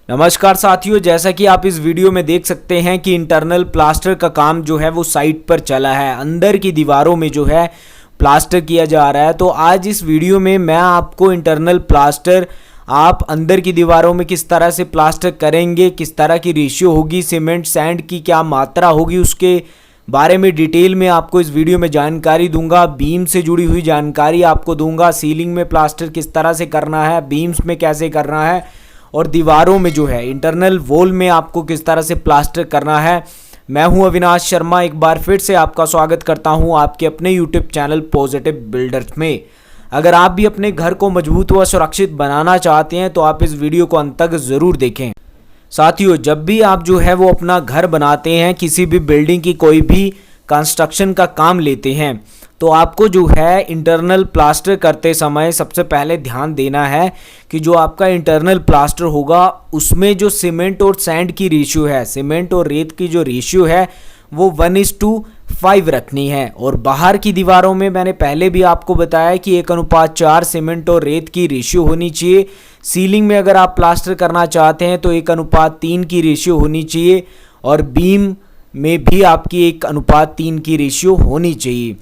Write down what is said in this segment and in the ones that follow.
नमस्कार साथियों, जैसा कि आप इस वीडियो में देख सकते हैं कि इंटरनल प्लास्टर का काम जो है वो साइट पर चला है। अंदर की दीवारों में जो है प्लास्टर किया जा रहा है। तो आज इस वीडियो में मैं आपको इंटरनल प्लास्टर आप अंदर की दीवारों में किस तरह से प्लास्टर करेंगे, किस तरह की रेशियो होगी, सीमेंट सैंड की क्या मात्रा होगी, उसके बारे में डिटेल में आपको इस वीडियो में जानकारी दूंगा। बीम से जुड़ी हुई जानकारी आपको दूंगा। सीलिंग में प्लास्टर किस तरह से करना है, बीम्स में कैसे करना है और दीवारों में जो है इंटरनल वॉल में आपको किस तरह से प्लास्टर करना है। मैं हूं अविनाश शर्मा, एक बार फिर से आपका स्वागत करता हूं आपके अपने यूट्यूब चैनल पॉजिटिव बिल्डर्स में। अगर आप भी अपने घर को मजबूत व सुरक्षित बनाना चाहते हैं तो आप इस वीडियो को अंत तक ज़रूर देखें। साथियों, जब भी आप जो है वो अपना घर बनाते हैं, किसी भी बिल्डिंग की कोई भी कंस्ट्रक्शन का काम लेते हैं, तो आपको जो है इंटरनल प्लास्टर करते समय सबसे पहले ध्यान देना है कि जो आपका इंटरनल प्लास्टर होगा उसमें जो सीमेंट और सैंड की रेशियो है, सीमेंट और रेत की जो रेशियो है वो 1:5 रखनी है। और बाहर की दीवारों में मैंने पहले भी आपको बताया कि 1:4 सीमेंट और रेत की रेशियो होनी चाहिए। सीलिंग में अगर आप प्लास्टर करना चाहते हैं तो 1:3 की रेशियो होनी चाहिए और बीम में भी आपकी 1:3 की रेशियो होनी चाहिए।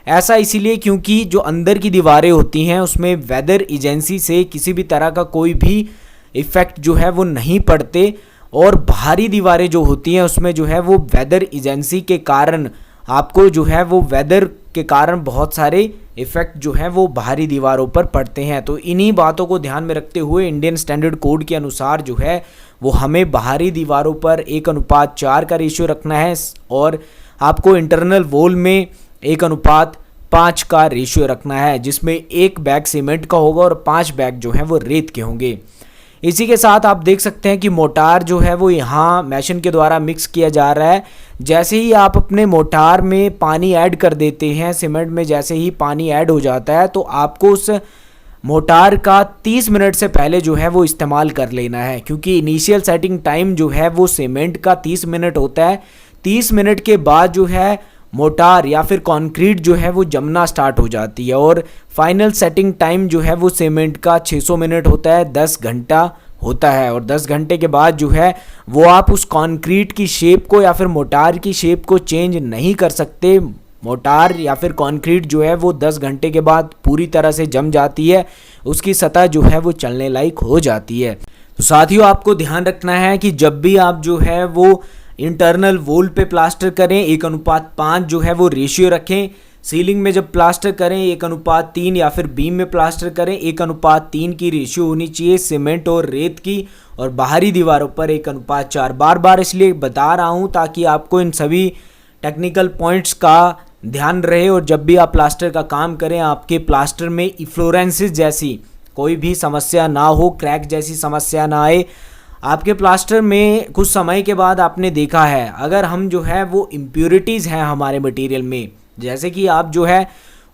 ऐसा इसीलिए क्योंकि जो अंदर की दीवारें होती हैं उसमें वेदर एजेंसी से किसी भी तरह का कोई भी इफ़ेक्ट जो है वो नहीं पड़ते, और बाहरी दीवारें जो होती हैं उसमें जो है वो वेदर एजेंसी के कारण आपको जो है वो वेदर के कारण बहुत सारे इफ़ेक्ट जो है वो बाहरी दीवारों पर पड़ते हैं। तो इन्हीं बातों को ध्यान में रखते हुए इंडियन स्टैंडर्ड कोड के अनुसार जो है वो हमें बाहरी दीवारों पर 1:4 का रेशियो रखना है और आपको इंटरनल वॉल में 1:5 का रेशियो रखना है, जिसमें 1 बैग सीमेंट का होगा और 5 बैग जो है वो रेत के होंगे। इसी के साथ आप देख सकते हैं कि मोटार जो है वो यहाँ मैशन के द्वारा मिक्स किया जा रहा है। जैसे ही आप अपने मोटार में पानी ऐड कर देते हैं, सीमेंट में जैसे ही पानी ऐड हो जाता है तो आपको उस मोटार का 30 मिनट से पहले जो है वो इस्तेमाल कर लेना है, क्योंकि इनिशियल सेटिंग टाइम जो है वो सीमेंट का 30 मिनट होता है। 30 मिनट के बाद जो है मोटार या फिर कंक्रीट जो है वो जमना स्टार्ट हो जाती है और फाइनल सेटिंग टाइम जो है वो सीमेंट का 600 मिनट होता है, 10 घंटा होता है। और 10 घंटे के बाद जो है वो आप उस कंक्रीट की शेप को या फिर मोटार की शेप को चेंज नहीं कर सकते। मोटार या फिर कंक्रीट जो है वो 10 घंटे के बाद पूरी तरह से जम जाती है, उसकी सतह जो है वो चलने लायक हो जाती है। तो साथियों, आपको ध्यान रखना है कि जब भी आप जो है वो इंटरनल वॉल पे प्लास्टर करें 1:5 जो है वो रेशियो रखें। सीलिंग में जब प्लास्टर करें 1:3 या फिर बीम में प्लास्टर करें 1:3 की रेशियो होनी चाहिए सीमेंट और रेत की, और बाहरी दीवारों पर 1:4। बार बार इसलिए बता रहा हूँ ताकि आपको इन सभी टेक्निकल पॉइंट्स का ध्यान रहे और जब भी आप प्लास्टर का काम करें आपके प्लास्टर में इफ्लोरेंसेस जैसी कोई भी समस्या ना हो, क्रैक जैसी समस्या ना आए। आपके प्लास्टर में कुछ समय के बाद आपने देखा है अगर हम जो है वो इम्प्योरिटीज़ हैं हमारे मटेरियल में, जैसे कि आप जो है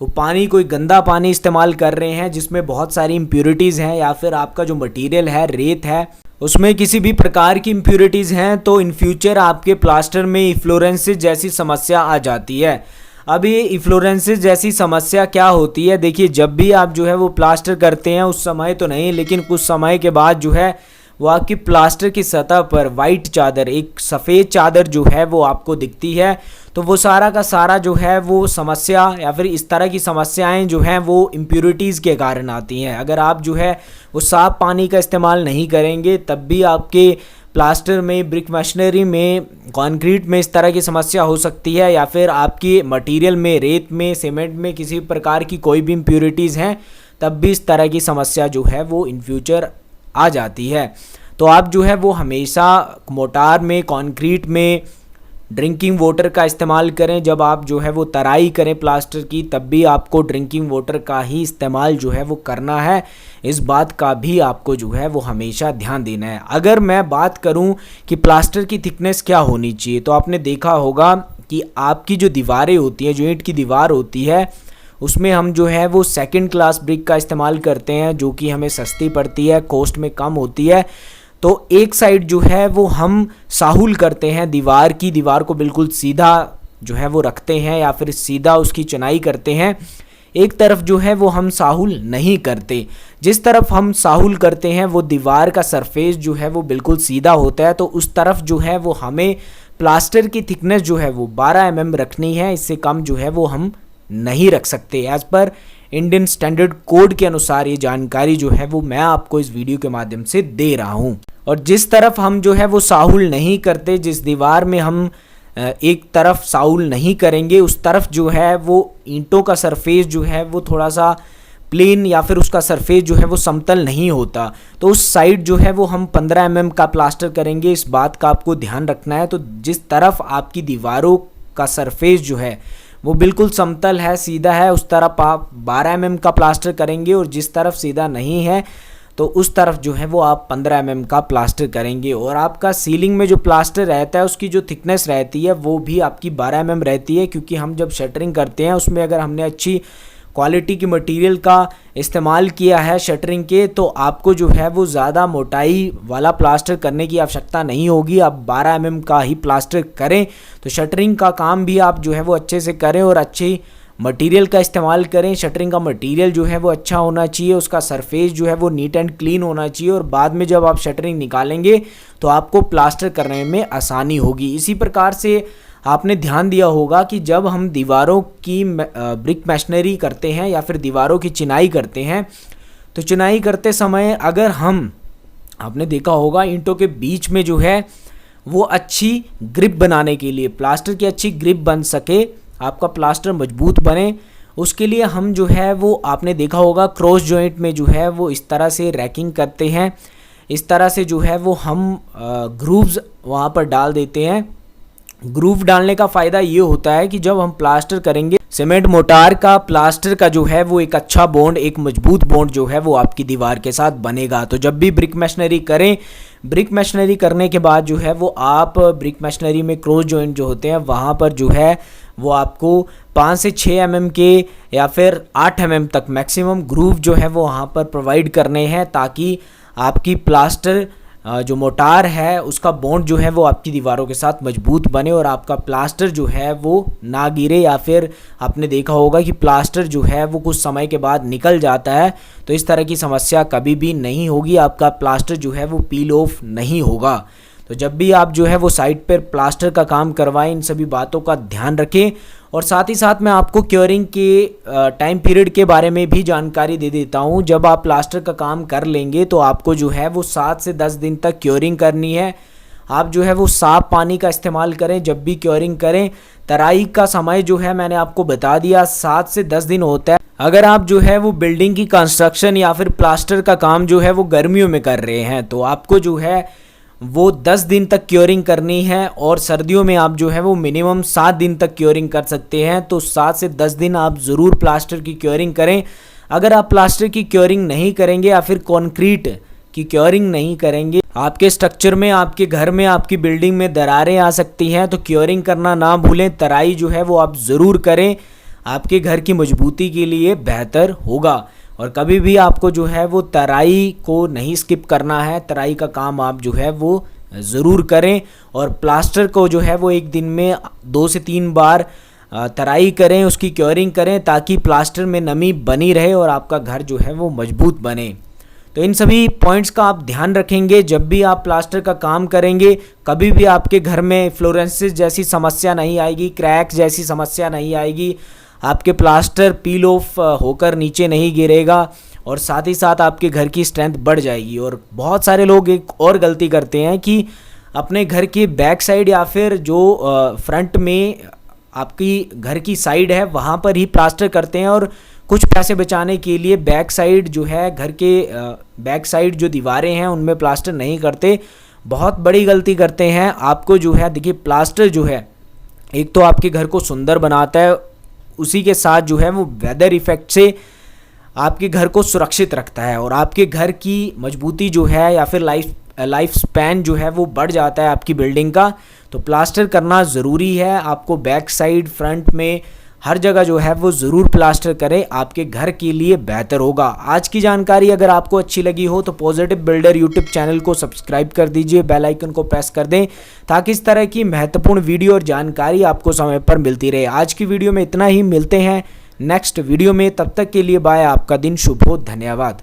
वो पानी, कोई गंदा पानी इस्तेमाल कर रहे हैं जिसमें बहुत सारी इम्प्योरिटीज़ हैं, या फिर आपका जो मटेरियल है रेत है उसमें किसी भी प्रकार की इम्प्योरिटीज़ हैं, तो इन फ्यूचर आपके प्लास्टर में इफ्लोरेंसेस जैसी समस्या आ जाती है। अब ये इफ्लोरेंसेस जैसी समस्या क्या होती है, देखिए जब भी आप जो है वो प्लास्टर करते हैं उस समय तो नहीं, लेकिन कुछ समय के बाद जो है वो आपकी प्लास्टर की सतह पर वाइट चादर, एक सफ़ेद चादर जो है वो आपको दिखती है। तो वो सारा का सारा जो है वो समस्या या फिर इस तरह की समस्याएं जो हैं वो इम्प्योरिटीज़ के कारण आती हैं। अगर आप जो है वो साफ़ पानी का इस्तेमाल नहीं करेंगे तब भी आपके प्लास्टर में, ब्रिक मशीनरी में, कंक्रीट में इस तरह की समस्या हो सकती है, या फिर आपकी मटेरियल में, रेत में, सीमेंट में किसी प्रकार की कोई भी इम्प्योरिटीज़ हैं तब भी इस तरह की समस्या जो है वो इन फ्यूचर आ जाती है। तो आप जो है वो हमेशा मोटार में, कंक्रीट में ड्रिंकिंग वाटर का इस्तेमाल करें। जब आप जो है वो तराई करें प्लास्टर की तब भी आपको ड्रिंकिंग वाटर का ही इस्तेमाल जो है वो करना है। इस बात का भी आपको जो है वो हमेशा ध्यान देना है। अगर मैं बात करूं कि प्लास्टर की थिकनेस क्या होनी चाहिए, तो आपने देखा होगा कि आपकी जो दीवारें होती हैं, जो ईंट की दीवार होती है, उसमें हम जो है वो सेकंड क्लास ब्रिक का इस्तेमाल करते हैं जो कि हमें सस्ती पड़ती है, कॉस्ट में कम होती है। तो एक साइड जो है वो हम साहुल करते हैं दीवार को बिल्कुल सीधा जो है वो रखते हैं या फिर सीधा उसकी चुनाई करते हैं। एक तरफ जो है वो हम साहुल नहीं करते। जिस तरफ हम साहुल करते हैं वो दीवार का सरफेस जो है वो बिल्कुल सीधा होता है, तो उस तरफ जो है वो हमें प्लास्टर की थिकनेस जो है वो 12 mm रखनी है। इससे कम जो है वो हम नहीं रख सकते। As per Indian standard code के अनुसार ये जानकारी जो है वो मैं आपको इस वीडियो के माध्यम से दे रहा हूँ। और जिस तरफ हम जो है वो साहुल नहीं करते, जिस दीवार में हम एक तरफ साउल नहीं करेंगे, उस तरफ जो है वो ईंटों का सरफेस जो है वो थोड़ा सा प्लेन या फिर उसका सरफेस जो है वो समतल नहीं होता, तो उस साइड जो है वो हम 15 mm का प्लास्टर करेंगे। इस बात का आपको ध्यान रखना है। तो जिस तरफ आपकी दीवारों का सरफेस जो है वो बिल्कुल समतल है, सीधा है, उस तरफ आप 12 mm का प्लास्टर करेंगे, और जिस तरफ सीधा नहीं है तो उस तरफ जो है वो आप 15 mm का प्लास्टर करेंगे। और आपका सीलिंग में जो प्लास्टर रहता है उसकी जो थिकनेस रहती है वो भी आपकी 12 mm रहती है, क्योंकि हम जब शटरिंग करते हैं उसमें अगर हमने अच्छी क्वालिटी की मटेरियल का इस्तेमाल किया है शटरिंग के, तो आपको जो है वो ज़्यादा मोटाई वाला प्लास्टर करने की आवश्यकता नहीं होगी। आप 12 mm का ही प्लास्टर करें तो शटरिंग का काम भी आप जो है वो अच्छे से करें और अच्छी मटेरियल का इस्तेमाल करें। शटरिंग का मटेरियल जो है वो अच्छा होना चाहिए, उसका सरफेस जो है वो नीट एंड क्लीन होना चाहिए, और बाद में जब आप शटरिंग निकालेंगे तो आपको प्लास्टर करने में आसानी होगी। इसी प्रकार से आपने ध्यान दिया होगा कि जब हम दीवारों की ब्रिक मैशनरी करते हैं या फिर दीवारों की चिनाई करते हैं, तो चिनाई करते समय अगर हम, आपने देखा होगा ईंटों के बीच में जो है वो अच्छी ग्रिप बनाने के लिए, प्लास्टर की अच्छी ग्रिप बन सके, आपका प्लास्टर मजबूत बने, उसके लिए हम जो है वो, आपने देखा होगा क्रॉस जॉइंट में जो है वो इस तरह से रैकिंग करते हैं। इस तरह से जो है वो हम ग्रूव्स वहाँ पर डाल देते हैं। ग्रूव डालने का फ़ायदा ये होता है कि जब हम प्लास्टर करेंगे, सीमेंट मोटार का प्लास्टर का जो है वो एक अच्छा बॉन्ड, एक मजबूत बॉन्ड जो है वो आपकी दीवार के साथ बनेगा। तो जब भी ब्रिक मैशनरी करें, ब्रिक मैशनरी करने के बाद जो है वो आप ब्रिक मैशनरी में क्रॉस जॉइंट जो होते हैं वहाँ पर जो है वो आपको 5 से 6 mm के या फिर 8 mm तक मैक्सिमम ग्रूव जो है वो वहाँ पर प्रोवाइड करने हैं, ताकि आपकी प्लास्टर जो मोटार है उसका बॉन्ड जो है वो आपकी दीवारों के साथ मजबूत बने और आपका प्लास्टर जो है वो ना गिरे, या फिर आपने देखा होगा कि प्लास्टर जो है वो कुछ समय के बाद निकल जाता है, तो इस तरह की समस्या कभी भी नहीं होगी। आपका प्लास्टर जो है वो पील ऑफ नहीं होगा। तो जब भी आप जो है वो साइट पर प्लास्टर का काम करवाएं, इन सभी बातों का ध्यान रखें। और साथ ही साथ मैं आपको क्योरिंग के टाइम पीरियड के बारे में भी जानकारी दे देता हूं। जब आप प्लास्टर का काम कर लेंगे तो आपको जो है वो 7 से 10 दिन तक क्योरिंग करनी है। आप जो है वो साफ पानी का इस्तेमाल करें जब भी क्योरिंग करें। तराई का समय जो है मैंने आपको बता दिया 7 से 10 दिन होता है। अगर आप जो है वो बिल्डिंग की कंस्ट्रक्शन या फिर प्लास्टर का काम जो है वो गर्मियों में कर रहे हैं, तो आपको जो है वो 10 दिन तक क्योरिंग करनी है, और सर्दियों में आप जो है वो मिनिमम 7 दिन तक क्योरिंग कर सकते हैं। तो 7 से 10 दिन आप ज़रूर प्लास्टर की क्योरिंग करें। अगर आप प्लास्टर की क्योरिंग नहीं करेंगे या फिर कंक्रीट की क्योरिंग नहीं करेंगे, आपके स्ट्रक्चर में, आपके घर में, आपकी बिल्डिंग में दरारें आ सकती हैं। तो क्योरिंग करना ना भूलें, तराई जो है वो आप ज़रूर करें, आपके घर की मजबूती के लिए बेहतर होगा। और कभी भी आपको जो है वो तराई को नहीं स्किप करना है, तराई का काम आप जो है वो ज़रूर करें। और प्लास्टर को जो है वो एक दिन में 2 से 3 बार तराई करें, उसकी क्योरिंग करें, ताकि प्लास्टर में नमी बनी रहे और आपका घर जो है वो मजबूत बने। तो इन सभी पॉइंट्स का आप ध्यान रखेंगे जब भी आप प्लास्टर का काम करेंगे। कभी भी आपके घर में फ्लोरेंसिस जैसी समस्या नहीं आएगी, क्रैक जैसी समस्या नहीं आएगी, आपके प्लास्टर पील ऑफ होकर नीचे नहीं गिरेगा, और साथ ही साथ आपके घर की स्ट्रेंथ बढ़ जाएगी। और बहुत सारे लोग एक और गलती करते हैं कि अपने घर के बैक साइड या फिर जो फ्रंट में आपकी घर की साइड है वहाँ पर ही प्लास्टर करते हैं, और कुछ पैसे बचाने के लिए बैक साइड जो है, घर के बैक साइड जो दीवारें हैं उनमें प्लास्टर नहीं करते। बहुत बड़ी गलती करते हैं। आपको जो है देखिए, प्लास्टर जो है एक तो आपके घर को सुंदर बनाता है, उसी के साथ जो है वो वेदर इफेक्ट से आपके घर को सुरक्षित रखता है, और आपके घर की मजबूती जो है या फिर लाइफ स्पैन जो है वो बढ़ जाता है आपकी बिल्डिंग का। तो प्लास्टर करना ज़रूरी है। आपको बैक साइड, फ्रंट में, हर जगह जो है वो ज़रूर प्लास्टर करें, आपके घर के लिए बेहतर होगा। आज की जानकारी अगर आपको अच्छी लगी हो तो पॉजिटिव बिल्डर यूट्यूब चैनल को सब्सक्राइब कर दीजिए, बेल आइकन को प्रेस कर दें, ताकि इस तरह की महत्वपूर्ण वीडियो और जानकारी आपको समय पर मिलती रहे। आज की वीडियो में इतना ही, मिलते हैं नेक्स्ट वीडियो में। तब तक के लिए बाय, आपका दिन शुभ हो, धन्यवाद।